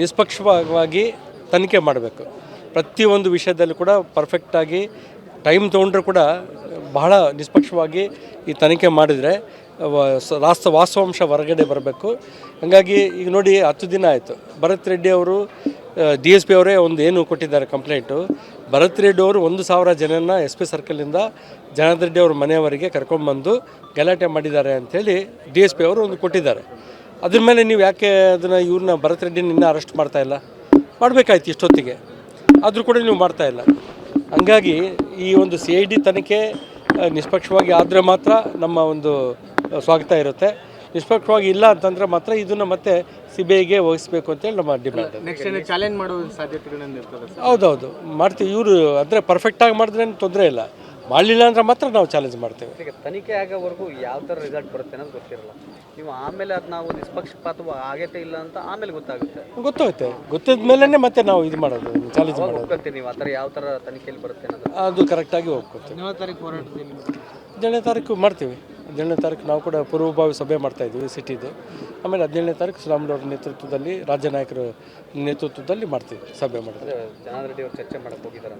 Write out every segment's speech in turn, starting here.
ನಿಷ್ಪಕ್ಷವಾಗಿ ತನಿಖೆ ಮಾಡಬೇಕು. ಪ್ರತಿಯೊಂದು ವಿಷಯದಲ್ಲೂ ಕೂಡ ಪರ್ಫೆಕ್ಟಾಗಿ ಟೈಮ್ ತೊಗೊಂಡ್ರೂ ಕೂಡ ಬಹಳ ನಿಷ್ಪಕ್ಷವಾಗಿ ಈ ತನಿಖೆ ಮಾಡಿದರೆ ವಾಸ್ತವಾಂಶ ಹೊರಗಡೆ ಬರಬೇಕು. ಹಾಗಾಗಿ ಈಗ ನೋಡಿ 10 ದಿನ ಆಯಿತು. ಭರತ್ ರೆಡ್ಡಿ ಅವರು DSP ಅವರೇ ಒಂದು ಏನು ಕೊಟ್ಟಿದ್ದಾರೆ ಕಂಪ್ಲೇಂಟು. ಭರತ್ ರೆಡ್ಡಿ ಅವರು 1,000 ಜನನ SP ಸರ್ಕಲಿಂದ ಜನಾರ್ದನ್ ರೆಡ್ಡಿ ಅವ್ರ ಮನೆಯವರೆಗೆ ಕರ್ಕೊಂಡ್ಬಂದು ಗಲಾಟೆ ಮಾಡಿದ್ದಾರೆ ಅಂಥೇಳಿ DSP ಅವರು ಒಂದು ಕೊಟ್ಟಿದ್ದಾರೆ. ಅದ್ರ ಮೇಲೆ ನೀವು ಯಾಕೆ ಅದನ್ನು ಇವ್ರನ್ನ ಭರತ್ ರೆಡ್ಡಿನ ಇನ್ನೂ ಅರೆಸ್ಟ್ ಮಾಡ್ತಾಯಿಲ್ಲ? ಮಾಡಬೇಕಾಯ್ತು ಇಷ್ಟೊತ್ತಿಗೆ, ಆದರೂ ಕೂಡ ನೀವು ಮಾಡ್ತಾಯಿಲ್ಲ. ಹಂಗಾಗಿ ಈ ಒಂದು CID ತನಿಖೆ ನಿಷ್ಪಕ್ಷವಾಗಿ ಆದರೆ ಮಾತ್ರ ನಮ್ಮ ಒಂದು ಸ್ವಾಗತ ಇರುತ್ತೆ. ನಿಷ್ಪಕ್ಷವಾಗಿ ಇಲ್ಲ ಅಂತಂದರೆ ಮಾತ್ರ ಇದನ್ನು ಮತ್ತೆ CBIಗೆ ವಹಿಸಬೇಕು ಅಂತೇಳಿ ನಮ್ಮ ಡಿಮ್ಯಾಂಡ್. ನೆಕ್ಸ್ಟ್ ಚಾಲೆಂಜ್ ಮಾಡುವ ಸಾಧ್ಯತೆಗಳನ್ನು ಇರ್ತದೆ. ಹೌದೌದು ಮಾಡ್ತೀವಿ. ಇವರು ಅಂದರೆ ಪರ್ಫೆಕ್ಟಾಗಿ ಮಾಡಿದ್ರೆ ತೊಂದರೆ ಇಲ್ಲ, ಮಾಡಲಿಲ್ಲ ಅಂದರೆ ಮಾತ್ರ ನಾವು ಚಾಲೆಂಜ್ ಮಾಡ್ತೇವೆ. ಈಗ ತನಿಖೆ ಆಗೋವರೆಗೂ ಯಾವ ಥರ ರಿಸಲ್ಟ್ ಬರುತ್ತೆ ಅನ್ನೋದು ಗೊತ್ತಿರಲ್ಲ. ನೀವು ಆಮೇಲೆ ಅದು ನಾವು ನಿಷ್ಪಕ್ಷಪಾತ ಆಗೈತೆ ಇಲ್ಲ ಅಂತ ಆಮೇಲೆ ಗೊತ್ತಾಗುತ್ತೆ. ಗೊತ್ತಾದ ಮೇಲೇ ಮತ್ತೆ ನಾವು ಇದು ಮಾಡೋದು, ಚಾಲೆಂಜ್ ಮಾಡೋದು. ಒಪ್ಕೊತೀವಿ ನೀವು ಆ ಥರ ಯಾವ ಥರ ತನಿಖೆಯಲ್ಲಿ ಬರುತ್ತೆ ಅನ್ನೋದು? ಅದು ಕರೆಕ್ಟಾಗಿ ಒಪ್ಕೊತೀವಿ. 17ನೇ ತಾರೀಕು ಹೋರಾಟದಲ್ಲಿ 17ನೇ ತಾರೀಕು ಮಾಡ್ತೀವಿ. 17ನೇ ತಾರೀಕು ನಾವು ಕೂಡ ಪೂರ್ವಭಾವಿ ಸಭೆ ಮಾಡ್ತಾಯಿದ್ವಿ ಸಿಟಿದು. ಆಮೇಲೆ 17ನೇ ತಾರೀಕು ಶ್ರೀರಾಮುಲು ನೇತೃತ್ವದಲ್ಲಿ, ರಾಜ್ಯ ನಾಯಕರ ನೇತೃತ್ವದಲ್ಲಿ ಮಾಡ್ತೀವಿ, ಸಭೆ ಮಾಡ್ತೀವಿ. ಜನಾರ್ದನ್ ರೆಡ್ಡಿ ಅವರು ಚರ್ಚೆ ಮಾಡೋಕ್ಕೆ ಹೋಗಿದ್ದಾರೆ.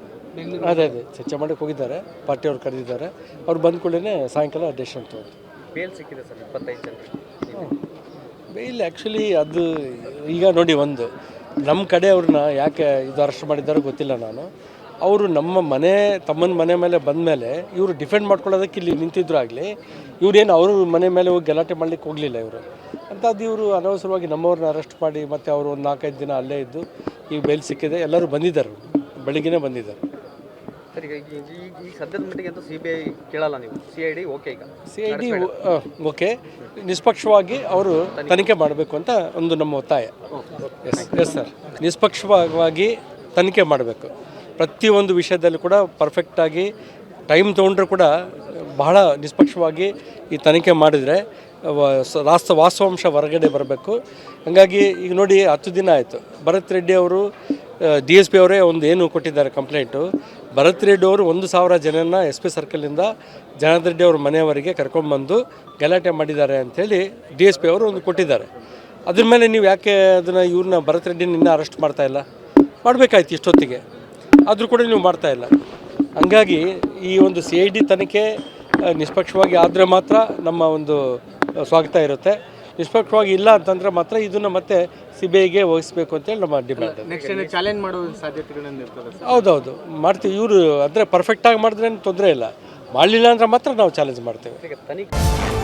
ಅದೇ ಚರ್ಚೆ ಮಾಡೋಕ್ಕೆ ಹೋಗಿದ್ದಾರೆ, ಪಾರ್ಟಿಯವ್ರು ಕರೆದಿದ್ದಾರೆ. ಅವ್ರು ಬಂದ ಕೂಡಲೇ ಸಾಯಂಕಾಲ ಡೆಸಿಷನ್ ತೊಗೊಂಡು ಬೇಲ್ ಸಿಕ್ಕಿದೆ ಸರ್ 25 ಜನರಿಗೆ. ಬೇಲ್ ಆ್ಯಕ್ಚುಲಿ ಅದು ಈಗ ನೋಡಿ, ಒಂದು ನಮ್ಮ ಕಡೆ ಅವ್ರನ್ನ ಯಾಕೆ ಇದು ಅರೆಸ್ಟ್ ಮಾಡಿದ್ದಾರೋ ಗೊತ್ತಿಲ್ಲ. ಅವರು ನಮ್ಮ ತಮ್ಮನ ಮನೆ ಮೇಲೆ ಬಂದ ಮೇಲೆ ಇವರು ಡಿಫೆಂಡ್ ಮಾಡ್ಕೊಳ್ಳೋದಕ್ಕೆ ಇಲ್ಲಿ ನಿಂತಿದ್ರು ಆಗಲಿ, ಇವ್ರೇನು ಅವ್ರ ಮನೆ ಮೇಲೆ ಹೋಗಿ ಗಲಾಟೆ ಮಾಡಲಿಕ್ಕೆ ಹೋಗಲಿಲ್ಲ ಇವರು. ಅಂಥದ್ದು ಇವರು ಅನವಸರವಾಗಿ ನಮ್ಮವ್ರನ್ನ ಅರೆಸ್ಟ್ ಮಾಡಿ ಮತ್ತು ಅವರು ಒಂದು 4-5 ದಿನ ಅಲ್ಲೇ ಇದ್ದು ಈಗ ಬೇಲ್ ಸಿಕ್ಕಿದೆ. ಎಲ್ಲರೂ ಬಂದಿದ್ದಾರೆ, ಬೆಳಿಗ್ಗೆನೇ ಬಂದಿದ್ದಾರೆ. ಸರ್ ಈಗ ಸದ್ಯದ ಮಟ್ಟಿಗೆ ಅಂತೂ CBI ಕೇಳಲ್ಲ, ನೀವು CID ಓಕೆ? ಈಗ CID ಓಕೆ, ನಿಷ್ಪಕ್ಷವಾಗಿ ಅವರು ತನಿಖೆ ಮಾಡಬೇಕು ಅಂತ ಒಂದು ನಮ್ಮ ಒತ್ತಾಯ. ಎಸ್ ಸರ್, ನಿಷ್ಪಕ್ಷವಾಗಿ ತನಿಖೆ ಮಾಡಬೇಕು. ಪ್ರತಿಯೊಂದು ವಿಷಯದಲ್ಲೂ ಕೂಡ ಪರ್ಫೆಕ್ಟಾಗಿ ಟೈಮ್ ತೊಗೊಂಡ್ರೂ ಕೂಡ ಬಹಳ ನಿಷ್ಪಕ್ಷವಾಗಿ ಈ ತನಿಖೆ ಮಾಡಿದರೆ ವಾಸ್ತವಾಂಶ ಹೊರಗಡೆ ಬರಬೇಕು. ಹಾಗಾಗಿ ಈಗ ನೋಡಿ 10 ದಿನ ಆಯಿತು. ಭರತ್ ರೆಡ್ಡಿ ಅವರು DSP ಅವರೇ ಒಂದು ಏನು ಕೊಟ್ಟಿದ್ದಾರೆ ಕಂಪ್ಲೇಂಟು. ಭರತ್ ರೆಡ್ಡಿ ಅವರು 1,000 ಜನನ SP ಸರ್ಕಲಿಂದ ಜನಾರ್ದನ್ ರೆಡ್ಡಿ ಅವ್ರ ಮನೆಯವರೆಗೆ ಕರ್ಕೊಂಡ್ಬಂದು ಗಲಾಟೆ ಮಾಡಿದ್ದಾರೆ ಅಂಥೇಳಿ DSP ಅವರು ಒಂದು ಕೊಟ್ಟಿದ್ದಾರೆ. ಅದ್ರ ಮೇಲೆ ನೀವು ಯಾಕೆ ಅದನ್ನು ಇವ್ರನ್ನ ಭರತ್ ರೆಡ್ಡಿನ ಇನ್ನೂ ಅರೆಸ್ಟ್ ಮಾಡ್ತಾಯಿಲ್ಲ? ಮಾಡಬೇಕಾಯ್ತು ಇಷ್ಟೊತ್ತಿಗೆ, ಆದರೂ ಕೂಡ ನೀವು ಮಾಡ್ತಾಯಿಲ್ಲ. ಹಂಗಾಗಿ ಈ ಒಂದು CID ತನಿಖೆ ನಿಷ್ಪಕ್ಷವಾಗಿ ಆದರೆ ಮಾತ್ರ ನಮ್ಮ ಒಂದು ಸ್ವಾಗತ ಇರುತ್ತೆ. ನಿಷ್ಪಕ್ಷವಾಗಿ ಇಲ್ಲ ಅಂತಂದರೆ ಮಾತ್ರ ಇದನ್ನು ಮತ್ತೆ CBIಗೆ ವಹಿಸಬೇಕು ಅಂತೇಳಿ ನಮ್ಮ ಡಿಮ್ಯಾಂಡ್. ನೆಕ್ಸ್ಟ್ ಚಾಲೆಂಜ್ ಮಾಡುವ ಸಾಧ್ಯತೆಗಳನ್ನು ಇರ್ತದೆ. ಹೌದೌದು ಮಾಡ್ತೀವಿ. ಇವರು ಅಂದರೆ ಪರ್ಫೆಕ್ಟಾಗಿ ಮಾಡಿದ್ರೆ ತೊಂದರೆ ಇಲ್ಲ, ಮಾಡಲಿಲ್ಲ ಅಂದರೆ ಮಾತ್ರ ನಾವು ಚಾಲೆಂಜ್ ಮಾಡ್ತೇವೆ. ಈಗ ತನಿಖೆ